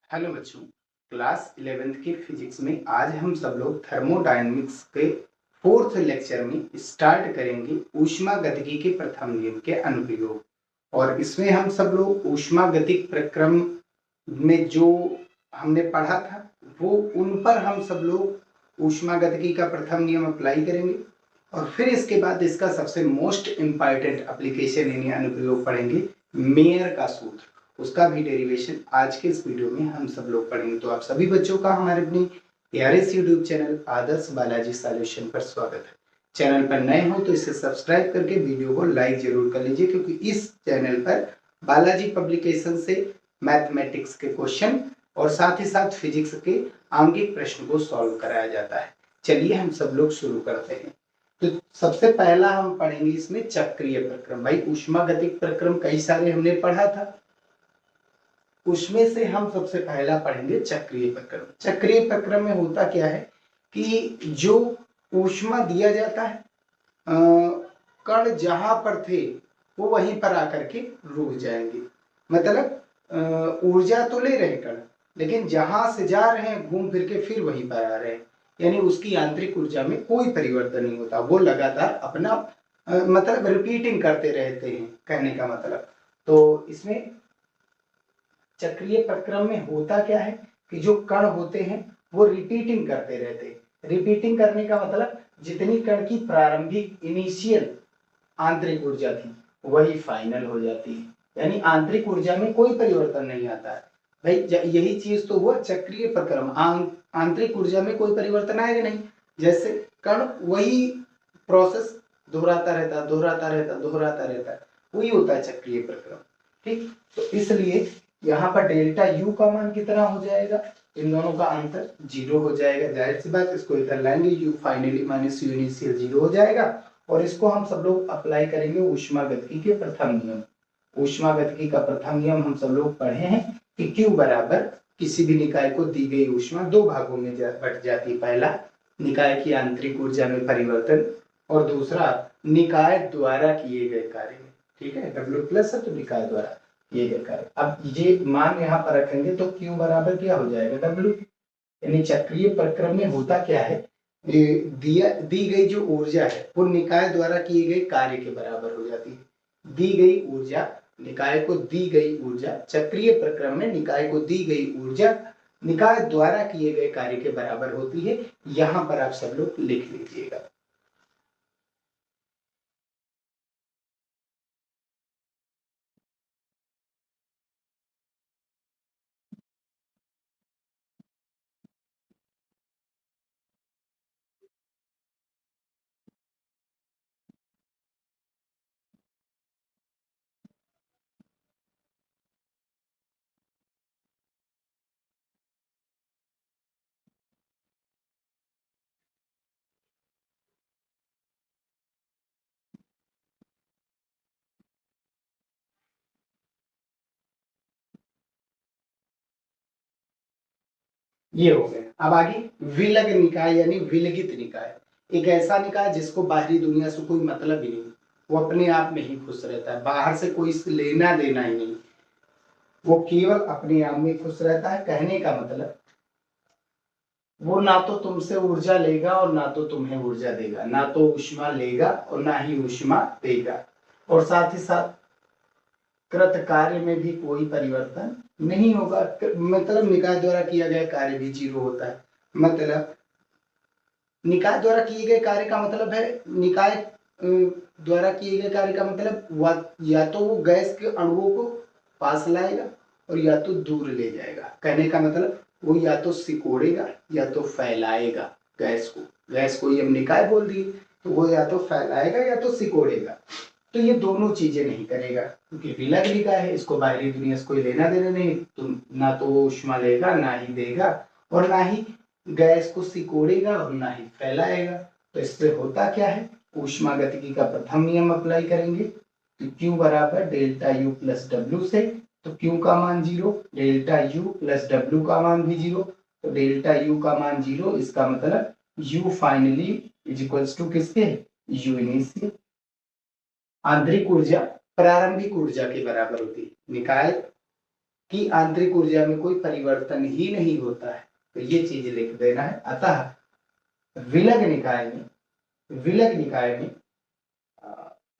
Hello बच्चों, class 11th की physics में आज हम सब लोग थर्मोडायनेमिक्स के फोर्थ लेक्चर में स्टार्ट करेंगे ऊष्मागतिकी के प्रथम नियम के अनुप्रयोग। और इसमें हम सब लोग ऊष्मागतिक प्रक्रम में जो हमने पढ़ा था वो उन पर हम सब लोग ऊष्मागतिकी का प्रथम नियम अप्लाई करेंगे और फिर इसके बाद इसका सबसे मोस्ट इम्पॉर्टेंट एप्लीकेशन यानी अनुप्रयोग पढ़ेंगे मेयर का सूत्र। उसका भी डेरिवेशन आज के इस वीडियो में हम सब लोग पढ़ेंगे। तो आप सभी बच्चों का हमारे अपने प्यारे से यूट्यूब चैनल आदर्श बालाजी सॉल्यूशन पर स्वागत है। चैनल पर नए हो तो इसे सब्सक्राइब करके वीडियो को लाइक जरूर कर लीजिए, क्योंकि इस चैनल पर बालाजी पब्लिकेशन से मैथमेटिक्स के क्वेश्चन और साथ ही साथ फिजिक्स के आंगिक प्रश्न को सॉल्व कराया जाता है। चलिए हम सब लोग शुरू करते हैं। तो सबसे पहला हम पढ़ेंगे इसमें चक्रीय प्रक्रम। भाई ऊष्मागतिक प्रक्रम कई सारे हमने पढ़ा था, उसमें से हम सबसे पहला पढ़ेंगे चक्रीय प्रक्रम। चक्रीय प्रक्रम में होता क्या है कि जो ऊष्मा दिया जाता है, कण जहां पर थे वो वहीं पर आकर के रुक जाएंगे। मतलब ऊर्जा तो ले रहे कण, लेकिन जहां से जा रहे हैं घूम फिर के फिर वहीं पर आ रहे हैं, यानी उसकी आंतरिक ऊर्जा में कोई परिवर्तन नहीं होता। वो लगातार अपना मतलब रिपीटिंग करते रहते हैं, कहने का मतलब। तो इसमें चक्रीय प्रक्रम में होता क्या है कि जो कण होते हैं वो रिपीटिंग करते रहते हैं। रिपीटिंग करने का मतलब जितनी कण की प्रारंभिक इनिशियल आंतरिक ऊर्जा थी वही फाइनल हो जाती है, यानी आंतरिक ऊर्जा में कोई परिवर्तन नहीं आता है। भाई यही चीज तो हुआ चक्रीय प्रक्रम। आंतरिक ऊर्जा में कोई परिवर्तन आएगा नहीं, जैसे कण वही प्रोसेस दोहराता रहता दोहराता रहता, वही होता है चक्रीय प्रक्रम। ठीक, तो इसलिए यहाँ पर डेल्टा यू का मान कितना हो जाएगा, इन दोनों का अंतर जीरो हो जाएगा। जाहिर सी बात, इसको इधर लाएंगे, you finally minus you initial zero हो जाएगा। और इसको हम सब लोग अप्लाई करेंगे ऊष्मागतिकी के प्रथम नियम। ऊष्मागतिकी का प्रथम नियम हम सब लोग पढ़े हैं कि Q बराबर किसी भी निकाय को दी गई ऊष्मा दो भागों में बट जाती है। पहला निकाय की आंतरिक ऊर्जा में परिवर्तन और दूसरा निकाय द्वारा किए गए कार्य में। ठीक है, W प्लस है तो निकाय द्वारा किए गए कार्य। अब ये मान यहाँ पर रखेंगे तो Q बराबर क्या हो जाएगा, W। यानी चक्रीय प्रक्रम में होता क्या है, दी गई जो ऊर्जा है वो निकाय द्वारा किए गए कार्य के बराबर हो जाती है। दी गई ऊर्जा, निकाय को दी गई ऊर्जा, चक्रीय प्रक्रम में निकाय को दी गई ऊर्जा निकाय द्वारा किए गए कार्य के बराबर होती है। यहां पर आप सब लोग लिख लीजिएगा। ये हो गए। अब आगे विलग निकाय यानी विलगित निकाय। एक ऐसा निकाय जिसको बाहरी दुनिया से कोई मतलब ही नहीं, वो अपने आप में ही खुश रहता है, बाहर से कोई लेना देना ही नहीं, वो केवल अपने आप में खुश रहता है। कहने का मतलब वो ना तो तुमसे ऊर्जा लेगा और ना तो तुम्हें ऊर्जा देगा, ना तो ऊष्मा लेगा और ना ही ऊष्मा देगा, और साथ ही साथ कृत कार्य में भी कोई परिवर्तन नहीं होगा। मतलब निकाय द्वारा किया गया कार्य भी जीरो होता है। मतलब निकाय द्वारा किए गए कार्य का मतलब है, निकाय द्वारा किए गए कार्य का मतलब या तो वो गैस के अणुओं को पास लाएगा और या तो दूर ले जाएगा। कहने का मतलब वो या तो सिकोड़ेगा या तो फैलाएगा गैस को। गैस को ही हम निकाय बोल दिए, तो वो या तो फैलाएगा या तो सिकोड़ेगा। तो ये दोनों चीजें नहीं करेगा, क्योंकि विलग निकाय है, इसको बाहरी दुनिया से कोई लेना देना नहीं। तो ना तो वो ऊष्मा लेगा ना ही देगा, और ना ही गैस को सिकोड़ेगा और ना ही फैलाएगा। तो इससे होता क्या है, ऊष्मागतिकी का प्रथम नियम अप्लाई करेंगे तो Q बराबर डेल्टा U प्लस W से, तो Q का मान zero, delta U plus W का मान भी जीरो, तो डेल्टा U का मान जीरो, इसका मतलब U finally is equals to किसके, U इनिशियल। आंतरिक ऊर्जा प्रारंभिक ऊर्जा के बराबर होती है। निकाय कि आंतरिक ऊर्जा में कोई परिवर्तन ही नहीं होता है, तो ये चीज लिख देना है। अतः विलग निकाय में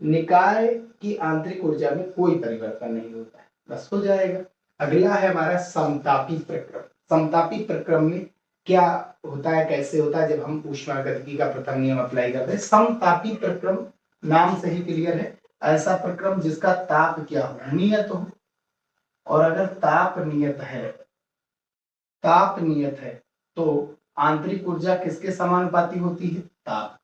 निकाय की आंतरिक ऊर्जा में कोई परिवर्तन नहीं होता है, बस हो जाएगा। अगला है हमारा समतापी प्रक्रम। समतापी प्रक्रम में क्या होता है, कैसे होता है, जब हम ऊष्मागतिकी का प्रथम नियम अप्लाई करते हैं। समतापी प्रक्रम नाम से ही क्लियर है, ऐसा प्रक्रम जिसका ताप क्या हो, नियत हो। और अगर ताप नियत है तो आंतरिक ऊर्जा किसके समानुपाती होती है, ताप।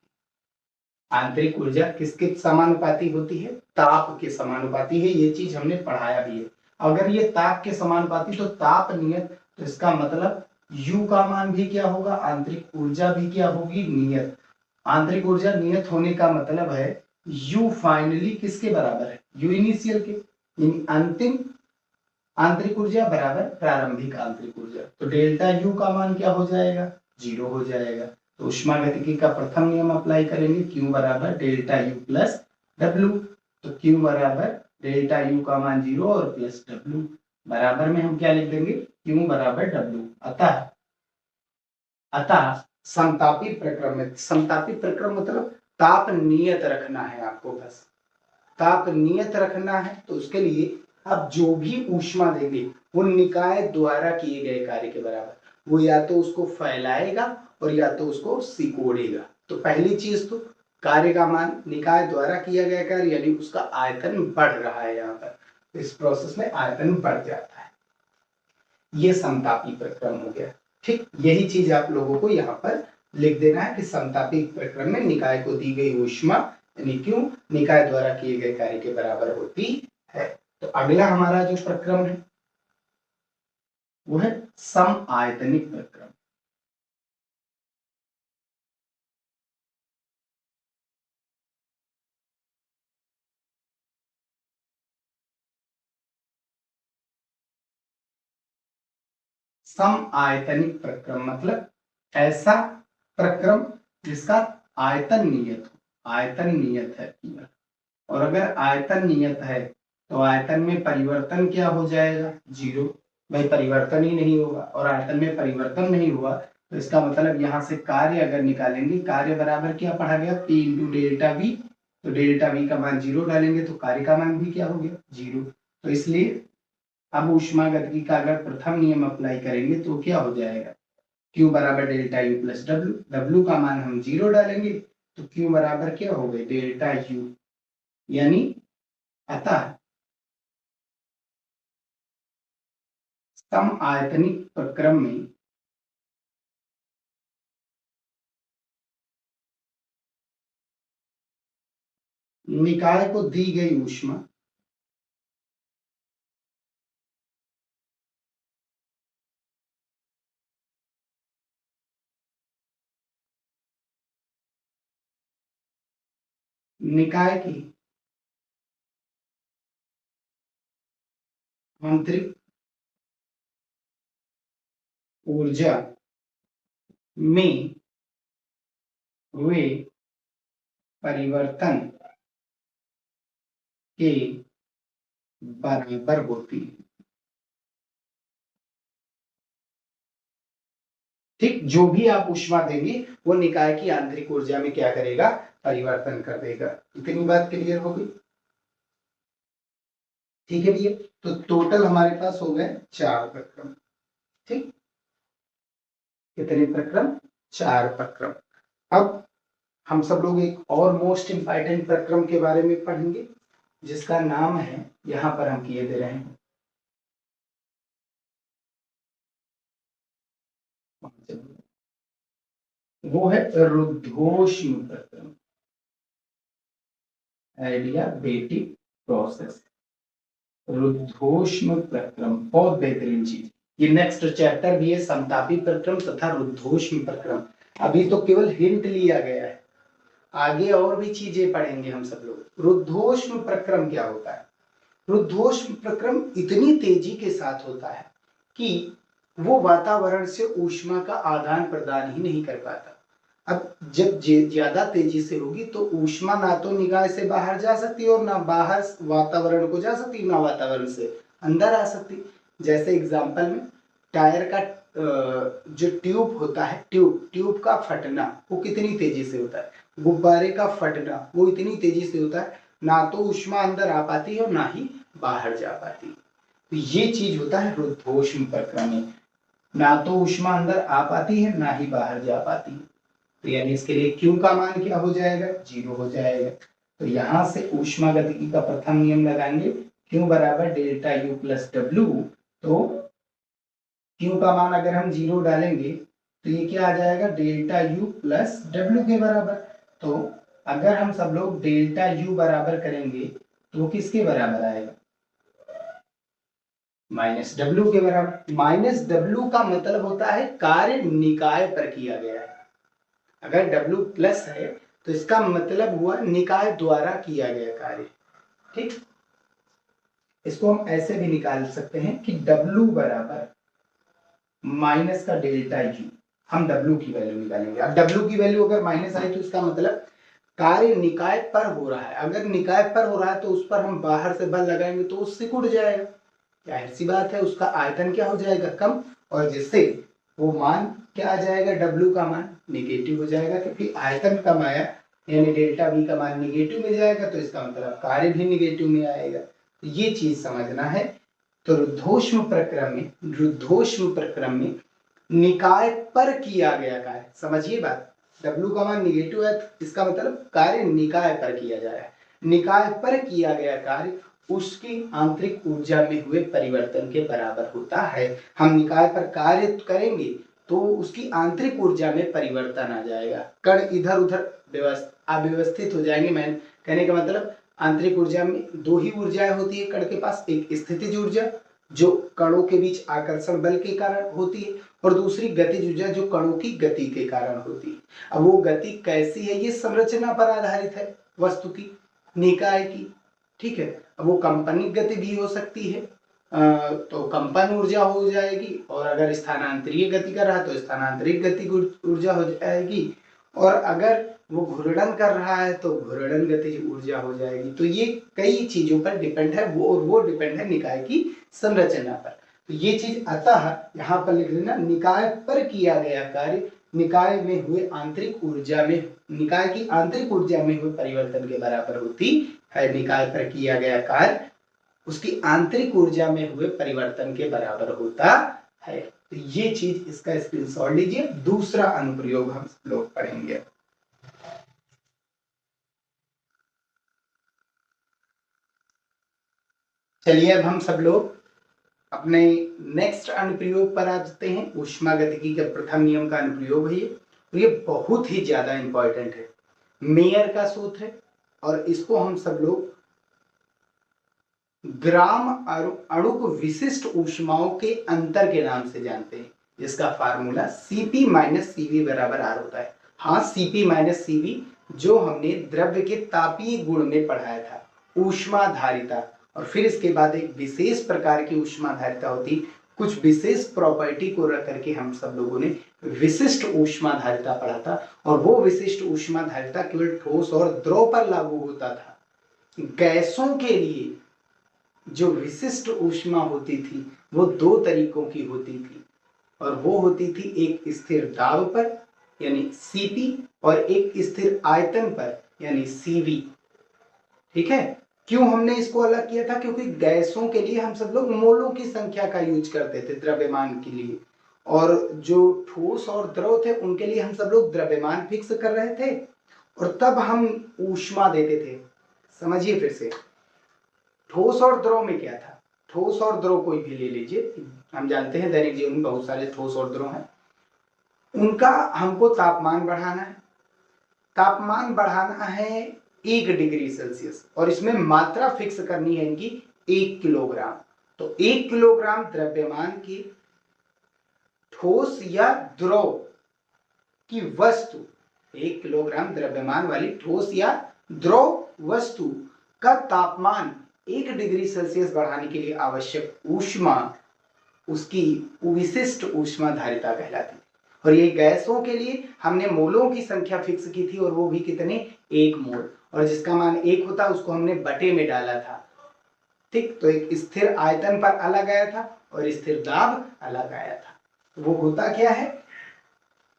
आंतरिक ऊर्जा किसके समानुपाती होती है, ताप के समानुपाती है। ये चीज हमने पढ़ाया भी है। अगर ये ताप के समानुपाती तो ताप नियत, तो इसका मतलब U का मान भी क्या होगा, आंतरिक ऊर्जा भी क्या होगी, नियत। आंतरिक ऊर्जा नियत होने का मतलब है U फाइनली किसके बराबर है, U इनिशियल के, यानी अंतिम आंतरिक ऊर्जा बराबर प्रारंभिक आंतरिक ऊर्जा। तो डेल्टा U का मान क्या हो जाएगा, 0 हो जाएगा। तो ऊष्मागतिकी का प्रथम नियम अप्लाई करेंगे, Q बराबर डेल्टा U प्लस W। तो Q बराबर डेल्टा U का मान 0 और प्लस W, बराबर में हम क्या लिख देंगे, Q बराबर W। अतः समतापी प्रक्रम में, समतापी प्रक्रम मतलब ताप नियत रखना है आपको, बस ताप नियत रखना है। तो उसके लिए आप जो भी ऊष्मा देंगे वो निकाय द्वारा किए गए कार्य के बराबर, वो या तो उसको फैलाएगा और या तो उसको सिकोड़ेगा। तो पहली चीज तो कार्य का मान, निकाय द्वारा किया गया कार्य यानी उसका आयतन बढ़ रहा है, यहाँ पर इस प्रोसेस में आयतन बढ़ जाता है। ये समतापी प्रक्रम हो गया। ठीक, यही चीज आप लोगों को यहाँ पर लिख देना है कि समतापी प्रक्रम में निकाय को दी गई ऊष्मा यानी क्यों निकाय द्वारा किए गए कार्य के बराबर होती है। तो अगला हमारा जो प्रक्रम है वो है समआयतनिक प्रक्रम। समआयतनिक प्रक्रम मतलब ऐसा प्रक्रम जिसका आयतन नियत हो, आयतन नियत है। और अगर आयतन नियत है तो आयतन में परिवर्तन क्या हो जाएगा, 0। भाई परिवर्तन ही नहीं होगा और आयतन में परिवर्तन नहीं हुआ तो इसका मतलब यहाँ से कार्य अगर निकालेंगे, कार्य बराबर क्या पढ़ा गया, P इंटू डेल्टा वी। तो डेल्टा वी का मान 0 डालेंगे तो कार्य का मान भी क्या हो गया, 0। तो इसलिए अब ऊष्मागतिकी का अगर प्रथम नियम अप्लाई करेंगे तो क्या हो जाएगा, Q बराबर delta U plus W। W का मान हम 0 डालेंगे तो Q बराबर क्या हो गए, डेल्टा U। यानी अतः समआयतनिक प्रक्रम में निकाय को दी गई ऊष्मा निकाय की आंतरिक ऊर्जा में हुए परिवर्तन के बराबर होती है। ठीक, जो भी आप ऊष्मा देंगे वो निकाय की आंतरिक ऊर्जा में क्या करेगा, परिवर्तन कर देगा। इतनी बात क्लियर हो गई, ठीक है भैया। तो टोटल हमारे पास हो गए 4 प्रक्रम। ठीक, कितने प्रक्रम, 4 प्रक्रम। अब हम सब लोग एक और मोस्ट इंपॉर्टेंट प्रक्रम के बारे में पढ़ेंगे जिसका नाम है, यहां पर हम किए दे रहे हैं, वो है रुद्धोष्म प्रक्रम, एडियाबेटिक प्रोसेस। रुद्धोष्म प्रक्रम बहुत बेहतरीन चीज। ये नेक्स्ट चैप्टर भी है, समतापी प्रक्रम तथा रुद्धोष्म प्रक्रम। अभी तो केवल हिंट लिया गया है, आगे और भी चीजें पढ़ेंगे हम सब लोग। रुद्धोष्म प्रक्रम क्या होता है, रुद्धोष्म प्रक्रम इतनी तेजी के साथ होता है कि वो वातावरण से ऊष्मा का आदान प्रदान ही नहीं कर पाता। अब जब ज्यादा तेजी से होगी तो ऊष्मा ना तो निकाय से बाहर जा सकती और ना बाहर वातावरण को जा सकती, ना वातावरण से अंदर आ सकती। जैसे एग्जांपल में टायर का जो ट्यूब होता है, ट्यूब का फटना वो कितनी तेजी से होता है, गुब्बारे का फटना वो इतनी तेजी से होता है, ना तो ऊष्मा अंदर आ पाती है और ना ही बाहर जा पाती है। तो ये चीज होता है रुद्धोष्म प्रक्रम में, ना तो ऊष्मा अंदर आ पाती है ना ही बाहर जा पाती है। तो यानी इसके लिए Q का मान क्या हो जाएगा, 0 हो जाएगा। तो यहां से ऊष्मा गतिकी का प्रथम नियम लगाएंगे, Q बराबर डेल्टा U प्लस W। तो Q का मान अगर हम 0 डालेंगे तो ये क्या आ जाएगा, डेल्टा U प्लस W के बराबर। तो अगर हम सब लोग डेल्टा U बराबर करेंगे तो किसके बराबर आएगा, माइनस डब्ल्यू के बराबर। माइनस डब्ल्यू का मतलब होता है कार्य निकाय पर किया गया है। अगर W प्लस है तो इसका मतलब हुआ निकाय द्वारा किया गया कार्य। ठीक, इसको हम ऐसे भी निकाल सकते हैं कि W बराबर माइनस का डेल्टा U। हम W की वैल्यू निकालेंगे। अब W की वैल्यू अगर माइनस आई तो इसका मतलब कार्य निकाय पर हो रहा है। अगर निकाय पर हो रहा है तो उस पर हम बाहर से बल लगाएंगे तो उससे सिकुड़ जाएगा, जाहिर सी बात है, उसका आयतन क्या हो जाएगा, कम, और जिससे वो मान क्या आ जाएगा, W का मान निगेटिव हो जाएगा, क्योंकि आयतन कम आया यानी डेल्टा V का मान निगेटिव में जाएगा तो इसका मतलब कार्य भी निगेटिव में आएगा। तो ये चीज समझना है। तो रुद्धोष्म प्रक्रम में निकाय पर किया गया कार्य, समझिए बात, W का मान निगेटिव है इसका मतलब कार्य निकाय पर किया जा रहा है। निकाय पर किया गया कार्य उसकी आंतरिक ऊर्जा में हुए परिवर्तन के बराबर होता है। हम निकाय पर कार्य करेंगे तो उसकी आंतरिक ऊर्जा में परिवर्तन आ जाएगा, कण इधर उधर अव्यवस्थित हो जाएंगे। मैं कहने का मतलब आंतरिक ऊर्जा में दो ही ऊर्जाएं होती है कण के पास, एक स्थितिज ऊर्जा जो कणों के बीच आकर्षण बल के कारण होती है, और दूसरी गतिज ऊर्जा जो कणों की गति के कारण होती है। अब वो गति कैसी है, ये संरचना पर आधारित है वस्तु की, निकाय की। ठीक है, अब वो कंपनिक गति भी हो सकती है तो कंपन ऊर्जा हो जाएगी, और अगर स्थानांतरीय गति कर रहा है तो स्थानांतरिक गति ऊर्जा हो जाएगी, और अगर वो घूर्णन कर रहा है तो घूर्णन गतिज ऊर्जा हो जाएगी। तो ये कई चीजों पर डिपेंड है, वो डिपेंड है निकाय की संरचना पर। तो ये चीज अतः यहाँ पर लिख लेना, निकाय पर किया गया कार्य निकाय में हुए आंतरिक ऊर्जा में, निकाय की आंतरिक ऊर्जा में हुए परिवर्तन के बराबर होती है। निकाय पर किया गया कार्य उसकी आंतरिक ऊर्जा में हुए परिवर्तन के बराबर होता है। तो ये चीज, इसका स्क्रीनशॉट लीजिए। दूसरा अनुप्रयोग हम लोग पढ़ेंगे। चलिए अब हम सब लोग अपने नेक्स्ट अनुप्रयोग पर आ जाते हैं। ऊष्मागतिकी के प्रथम नियम का अनुप्रयोग है ये, तो ये बहुत ही ज्यादा इंपॉर्टेंट है, मेयर का सूत्र है, और इसको हम सब लोग ग्राम अणुक विशिष्ट ऊष्माओं के अंतर के नाम से जानते हैं, जिसका फार्मूला Cp माइनस Cv बराबर R होता है। हाँ, Cp माइनस Cv जो हमने द्रव्य के तापीय गुण में पढ़ाया था, ऊष्माधारिता, और फिर इसके बाद एक विशेष प्रकार की ऊष्माधारिता होती, कुछ विशेष प्रॉपर्टी को रख करके हम सब लोगों ने विशिष्ट ऊष्माधारिता पढ़ा था, और वो विशिष्ट ऊष्माधारिता केवल ठोस और द्रव पर लागू होता था। गैसों के लिए जो विशिष्ट ऊष्मा होती थी वो दो तरीकों की होती थी, और वो होती थी एक स्थिर दाब पर यानी Cp, और एक स्थिर आयतन पर यानी Cv। ठीक है, क्यों हमने इसको अलग किया था, क्योंकि गैसों के लिए हम सब लोग मोलों की संख्या का यूज करते थे द्रव्यमान के लिए, और जो ठोस और द्रव थे उनके लिए हम सब लोग द्रव्यमान फिक्स कर रहे थे, और तब हम ऊष्मा देते थे। समझिए फिर से, ठोस और द्रव में क्या था, ठोस और द्रव कोई भी ले लीजिए, हम जानते हैं दैनिक जीवन में बहुत सारे ठोस और द्रव हैं, उनका हमको तापमान बढ़ाना है। तापमान बढ़ाना है 1 डिग्री सेल्सियस, और इसमें मात्रा फिक्स करनी है इनकी 1 किलोग्राम। तो 1 किलोग्राम द्रव्यमान की ठोस या द्रव की वस्तु, 1 किलोग्राम द्रव्यमान वाली ठोस या द्रव वस्तु का तापमान 1 डिग्री सेल्सियस बढ़ाने के लिए आवश्यक ऊष्मा उसकी विशिष्ट ऊष्माधारिता कहलाती है। और ये गैसों के लिए हमने मोलों की संख्या फिक्स की थी, और वो भी कितने, 1 मोल, और जिसका मान 1 होता उसको हमने बटे में डाला था। ठीक, तो एक स्थिर आयतन पर अलग आया था, और स्थिर दाब अलग आया था। वो होता क्या है,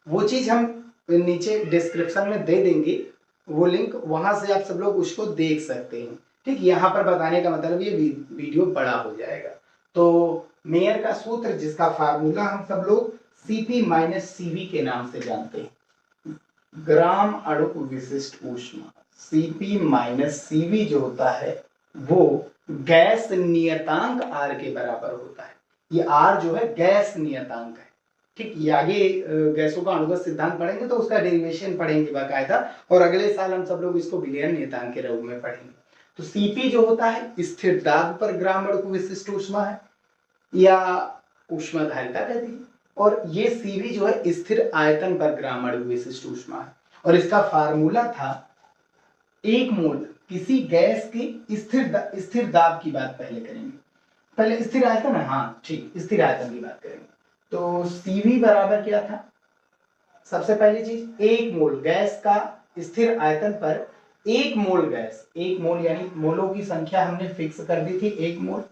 वो चीज हम नीचे डिस्क्रिप्शन में दे देंगे, वो लिंक, वहां से आप सब लोग उसको देख सकते हैं। ठीक, यहाँ पर बताने का मतलब ये वीडियो बड़ा हो जाएगा। तो मेयर का सूत्र, जिसका फार्मूला हम सब लोग Cp माइनस Cv के नाम से जानते हैं, ग्राम अणु विशिष्ट ऊष्मा। Cp माइनस Cv जो होता है वो गैस नियतांक R के बराबर होता है। ये R जो है गैस नियतांक है। ठीक, ये आगे गैसों का अणुगत सिद्धांत पढ़ेंगे तो उसका डेरिवेशन पढ़ेंगे बाकायदा, और अगले साल हम सब लोग इसको विलयन नियतांक के रूप में पढ़ेंगे। तो Cp जो होता है स्थिर दाब पर ग्राम अणु विशिष्ट ऊष्मा है या ऊष्माधारिता कहती है, और ये Cv जो है स्थिर आयतन पर ग्राम अणु विशिष्ट ऊष्मा है। और इसका फार्मूला था 1 मोल किसी गैस की स्थिर दाब की बात पहले करेंगे, पहले स्थिर आयतन है, हाँ ठीक, स्थिर आयतन की बात करेंगे। तो Cv बराबर क्या था, सबसे पहली चीज 1 मोल गैस का स्थिर आयतन पर 1 मोल गैस, 1 मोल यानी मोलों की संख्या हमने फिक्स कर दी थी 1 मोल,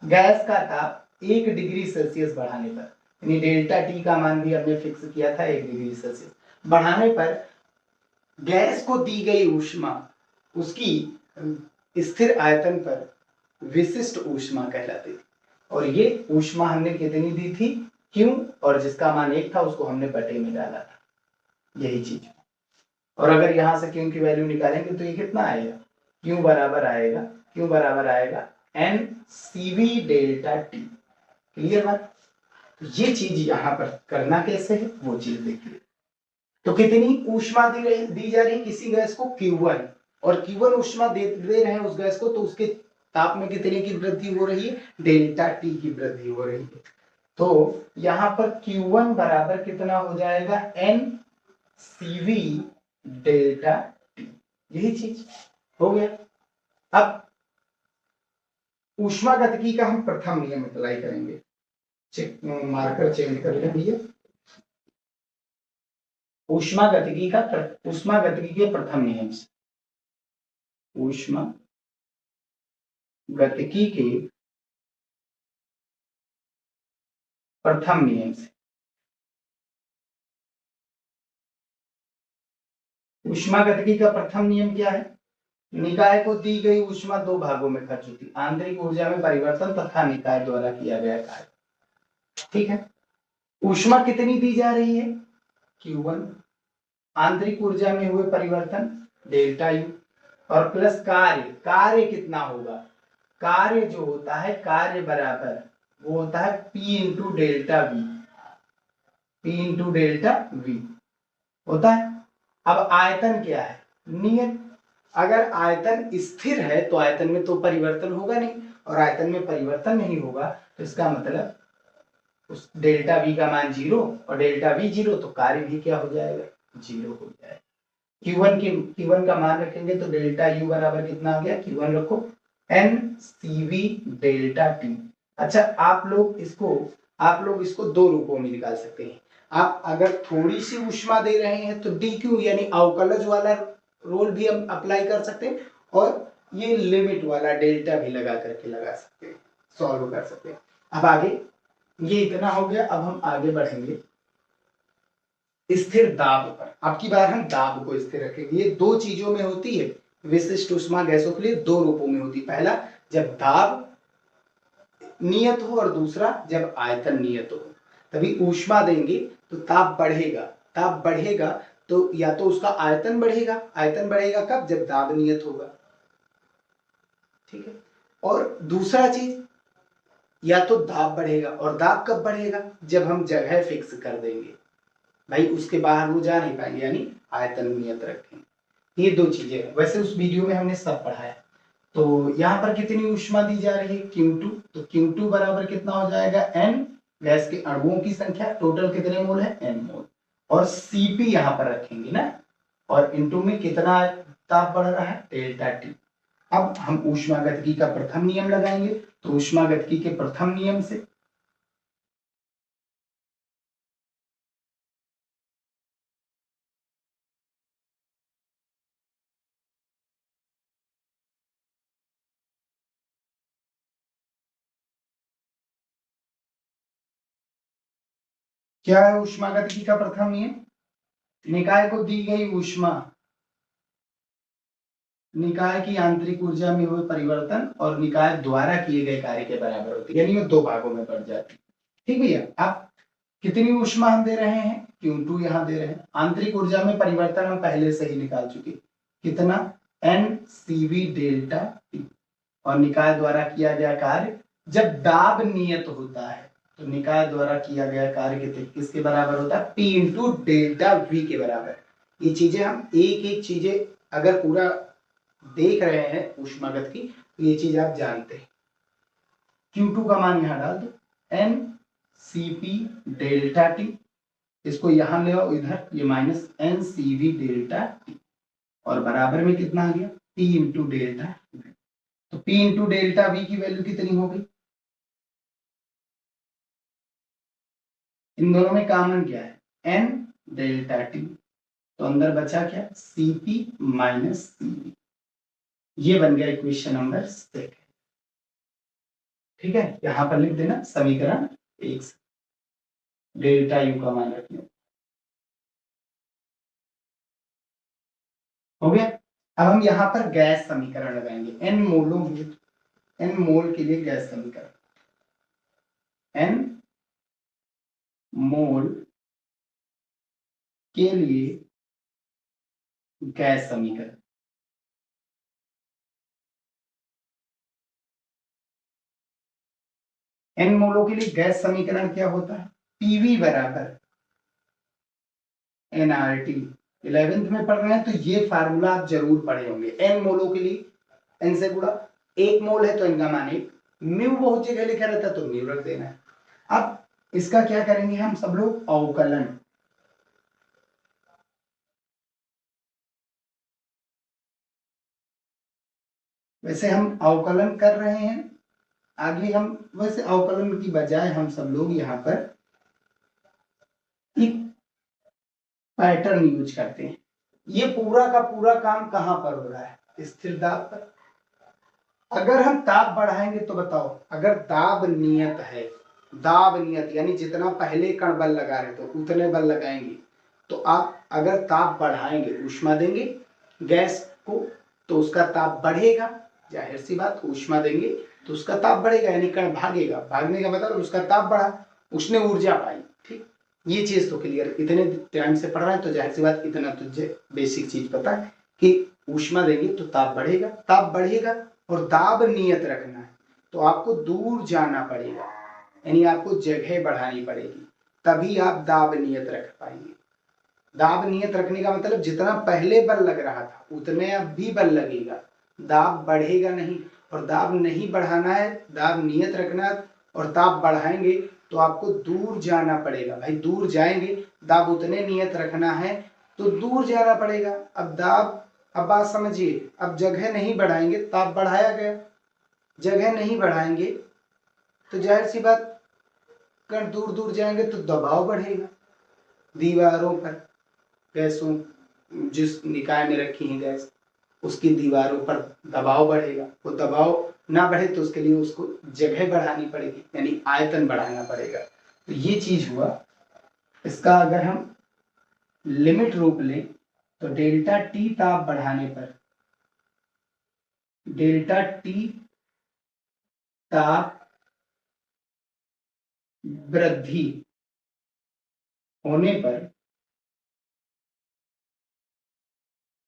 गैस का ताप 1 डिग्री सेल्सियस बढ़ाने पर, यानी डेल्टा टी का मान भी हमने फिक्स किया था 1 डिग्री सेल्सियस बढ़ाने पर गैस को दी गई ऊष्मा उसकी स्थिर आयतन पर विशिष्ट ऊष्मा कहलाती थी। और ये ऊष्मा हमने कितनी दी थी, क्यू, और जिसका मान 1 था उसको हमने बटे में डाला था, यही चीज। और अगर यहां से क्यू की वैल्यू निकालेंगे तो ये कितना आएगा, क्यू बराबर आएगा n CV delta T. Clear बात, तो ये चीज यहां पर करना कैसे है वो चीज देखिए। तो कितनी ऊष्मा दी जा रही है किसी गैस को, Q1, और Q1 ऊष्मा दे रहे हैं उस गैस को, तो उसके ताप में कितने की वृद्धि हो रही है, डेल्टा टी की वृद्धि हो रही है। तो यहां पर Q1 बराबर कितना हो जाएगा, एन सीवी डेल्टा टी, यही चीज हो गया। अब ऊष्मागतिकी का हम प्रथम नियम अप्लाई करेंगे, मार्कर चेंज कर लें भैया। ऊष्मागतिकी के प्रथम नियम से, ऊष्मागतिकी के प्रथम नियम से, ऊष्मागतिकी का प्रथम नियम क्या है, निकाय को दी गई ऊष्मा दो भागों में खर्च होती, आंतरिक ऊर्जा में परिवर्तन तथा निकाय द्वारा किया गया कार्य। ठीक है, ऊष्मा कितनी दी जा रही है, Q1, आंतरिक ऊर्जा में हुए परिवर्तन डेल्टा यू, और प्लस कार्य कितना होगा, कार्य जो होता है कार्य बराबर वो होता है P इंटू डेल्टा वी होता है। अब आयतन क्या है, नियत, अगर आयतन स्थिर है तो आयतन में तो परिवर्तन होगा नहीं, और आयतन में परिवर्तन नहीं होगा तो इसका मतलब उस डेल्टा वी का मान 0, और डेल्टा वी 0 तो कार्य भी क्या हो जाएगा, 0 हो जाएगा। Q1 का मान रखेंगे तो डेल्टा यू बराबर कितना आ गया, Q1 रखो एन सीवी डेल्टा टी। अच्छा, आप लोग इसको दो रूपों में निकाल सकते हैं। आप अगर थोड़ी सी ऊष्मा दे रहे हैं तो डी क्यू यानी अवकलज वाला रोल भी हम अप्लाई कर सकते हैं, और ये लिमिट वाला डेल्टा भी लगा सकते हैं, सॉल्व कर सकते हैं। अब आगे, ये इतना हो गया, अब हम आगे बढ़ेंगे स्थिर दाब पर। अब की बार हम दाब को स्थिर रखेंगे। ये दो चीजों में होती है, विशिष्ट ऊष्मा गैसों के लिए दो रूपों में होती है, पहला जब दाब नियत हो और दूसरा जब आयतन नियत हो। तभी ऊष्मा देंगे तो ताप बढ़ेगा तो या तो उसका आयतन बढ़ेगा कब, जब दाब नियत होगा। ठीक है, और दूसरा चीज, या तो दाब बढ़ेगा, और दाब कब बढ़ेगा, जब हम जगह फिक्स कर देंगे, भाई उसके बाहर वो जा नहीं पाएंगे, यानी आयतन नियत रखेंगे। ये दो चीजें, वैसे उस वीडियो में हमने सब पढ़ाया। तो यहाँ पर कितनी ऊष्मा दी जा रही है, Q2, तो Q2 बराबर कितना हो जाएगा, N, गैस के अणुओं की संख्या, टोटल कितने मोल है, N मोल, और Cp यहाँ पर रखेंगे ना, और इनटू में कितना ताप बढ़ रहा है, डेल्टा टी। अब हम ऊष्मागतिकी का प्रथम नियम लगाएंगे, तो ऊष्मागतिकी के प्रथम नियम से क्या है ऊष्मागतिकी का प्रथम नियम? निकाय को दी गई ऊष्मा निकाय की आंतरिक ऊर्जा में हुए परिवर्तन और निकाय द्वारा किए गए कार्य के बराबर होती है, यानी वो दो भागों में बढ़ जाती है। ठीक भैया, आप कितनी ऊष्मा हम दे रहे हैं? Q2 यहाँ दे रहे हैं। आंतरिक ऊर्जा में परिवर्तन हम पहले से ही निकाल चुके, कितना? NCV delta T। और निकाय द्वारा किया गया कार्य, जब दाब नियत होता है तो निकाय द्वारा किया गया कार्य किसके बराबर होता है? P इंटू डेल्टा V के बराबर। ये चीजें हम एक एक चीजें अगर पूरा देख रहे हैं ऊष्मागत की, तो ये चीज आप जानते हैं। Q2 का मान यहां डाल दो, NCP डेल्टा T, इसको यहां ले आओ इधर, ये माइनस NCV डेल्टा T, और बराबर में कितना आ गया? P into delta V। तो P इंटू डेल्टा V की वैल्यू कितनी हो गई? इन दोनों में कॉमन क्या है? N delta T। तो अंदर बचा क्या? CP minus CV। ये बन गया इक्वेशन नंबर 6। ठीक है, यहां पर लिख देना समीकरण 1 से डेल्टा U का मान रखने। हो गया। अब हम यहाँ पर गैस समीकरण लगाएंगे, N मोलों N मोल के लिए गैस समीकरण, N मोल के लिए गैस समीकरण। N मोलों के लिए गैस समीकरण क्या होता है? PV बराबर nRT। 11th में पढ़ रहे हैं तो ये फार्मूला आप जरूर पढ़े होंगे। N मोलों के लिए N से गुणा, 1 मोल है तो इनका मान 1, म्यू बहुत जगह लिखा रहता है तो म्यू रख देना है। अब इसका क्या करेंगे हम सब लोग? अवकलन। वैसे हम अवकलन कर रहे हैं, आगे हम वैसे अवकलन की बजाय हम सब लोग यहाँ पर एक पैटर्न यूज करते हैं। ये पूरा का पूरा काम कहां पर हो रहा है? स्थिर दाब पर। अगर हम दाब बढ़ाएंगे तो बताओ, अगर दाब नियत है, दाब नियत यानी जितना पहले कण बल लगा रहे तो उतने बल लगाएंगे, तो आप अगर ताप बढ़ाएंगे, ऊष्मा देंगे गैस को, तो उसका ताप बढ़ेगा। जाहिर सी बात, ऊष्मा देंगे तो उसका ताप बढ़ेगा, यानी कण भागेगा, भागने का मतलब उसका ताप बढ़ा, उसने ऊर्जा पाई। ठीक, ये चीज तो क्लियर, इतने टाइम से पढ़ रहे हैं तो जाहिर सी बात इतना तुझे बेसिक चीज पता है कि ऊष्मा देंगे तो ताप बढ़ेगा, ताप बढ़ेगा और दाब नियत रखना है तो आपको दूर जाना पड़ेगा, यानी आपको जगह बढ़ानी पड़ेगी, तभी आप दाब नियत रख पाएंगे। दाब नियत रखने का मतलब जितना पहले बल लग रहा था उतने अब भी बल लगेगा, दाब बढ़ेगा नहीं। और दाब नहीं बढ़ाना है, दाब नियत रखना है, और दाब बढ़ाएंगे तो आपको दूर जाना पड़ेगा। भाई दूर जाएंगे, दाब उतने नियत रखना है तो दूर जाना पड़ेगा। अब दाब, अब बात समझिए, अब जगह नहीं बढ़ाएंगे, ताप बढ़ाया गया, जगह नहीं बढ़ाएंगे तो जाहिर सी बात कण दूर दूर जाएंगे तो दबाव बढ़ेगा दीवारों पर, गैसों जिस निकाय में रखी है गैस उसकी दीवारों पर दबाव बढ़ेगा। वो दबाव ना बढ़े तो उसके लिए उसको जगह बढ़ानी पड़ेगी, यानी आयतन बढ़ाना पड़ेगा। तो ये चीज हुआ। इसका अगर हम लिमिट रूप लें तो डेल्टा टी ताप बढ़ाने पर, डेल्टा टी ताप वृद्धि होने पर,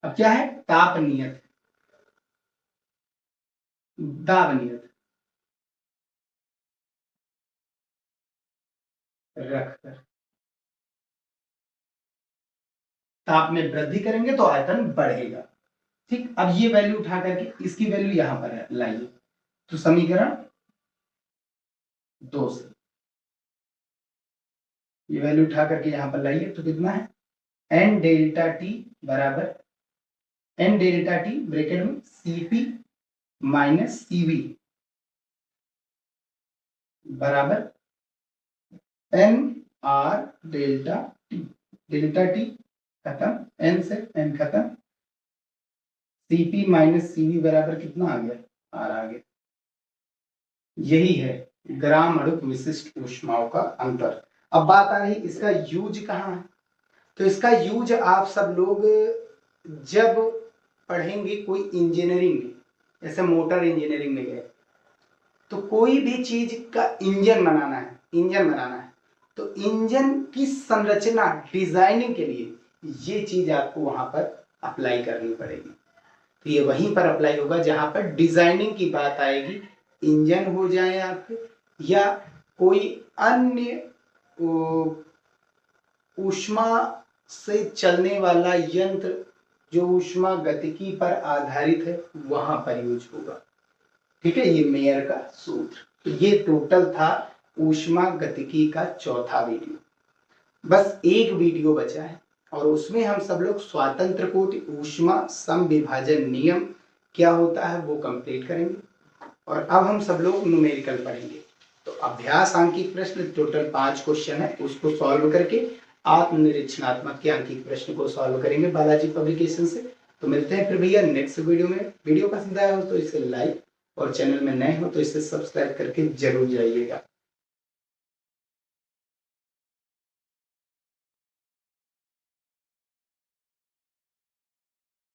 अब क्या है? ताप नियत, दाब नियत रखकर ताप में वृद्धि करेंगे तो आयतन बढ़ेगा। ठीक, अब ये वैल्यू उठा करके इसकी वैल्यू यहां पर लाइए, तो समीकरण 2 से ये वैल्यू उठा करके यहां पर लाइए तो कितना है? एन डेल्टा टी बराबर, एन डेल्टा टी ब्रैकेट में सीपी माइनस सीवी बराबर n R delta T. Delta T खत्म, एन से एन खत्म, सीपी माइनस सीवी बराबर कितना आ गया? आर आ गया। यही है ग्राम अणुक विशिष्ट ऊष्माओं का अंतर। अब बात आ रही इसका यूज कहाँ है। तो इसका यूज आप सब लोग जब पढ़ेंगे कोई इंजीनियरिंग में, जैसे मोटर इंजीनियरिंग में गए तो कोई भी चीज का इंजन बनाना है तो इंजन की संरचना डिजाइनिंग के लिए ये चीज आपको वहां पर अप्लाई करनी पड़ेगी। तो ये वहीं पर अप्लाई होगा जहां पर डिजाइनिंग की बात आएगी, इंजन हो जाए आपके या कोई अन्य ऊष्मा से चलने वाला यंत्र जो ऊष्मा गतिकी पर आधारित है वहां पर यूज होगा। ठीक है, ये मेयर का सूत्र। तो ये टोटल था ऊष्मा गतिकी का चौथा वीडियो। बस एक वीडियो बचा है और उसमें हम सब लोग स्वातंत्र कोटि ऊष्मा समविभाजन नियम क्या होता है वो कंप्लीट करेंगे और अब हम सब लोग न्यूमेरिकल पढ़ेंगे। तो अभ्यास अंकित प्रश्न टोटल 5 क्वेश्चन है, उसको सॉल्व करके आत्मनिरीक्षणात्मक के अंकित प्रश्न को सॉल्व करेंगे बालाजी पब्लिकेशन से। तो मिलते हैं फिर भैया नेक्स्ट वीडियो में। वीडियो पसंद आया हो तो इसे लाइक और चैनल में नए हो तो इसे सब्सक्राइब करके जरूर जाइएगा।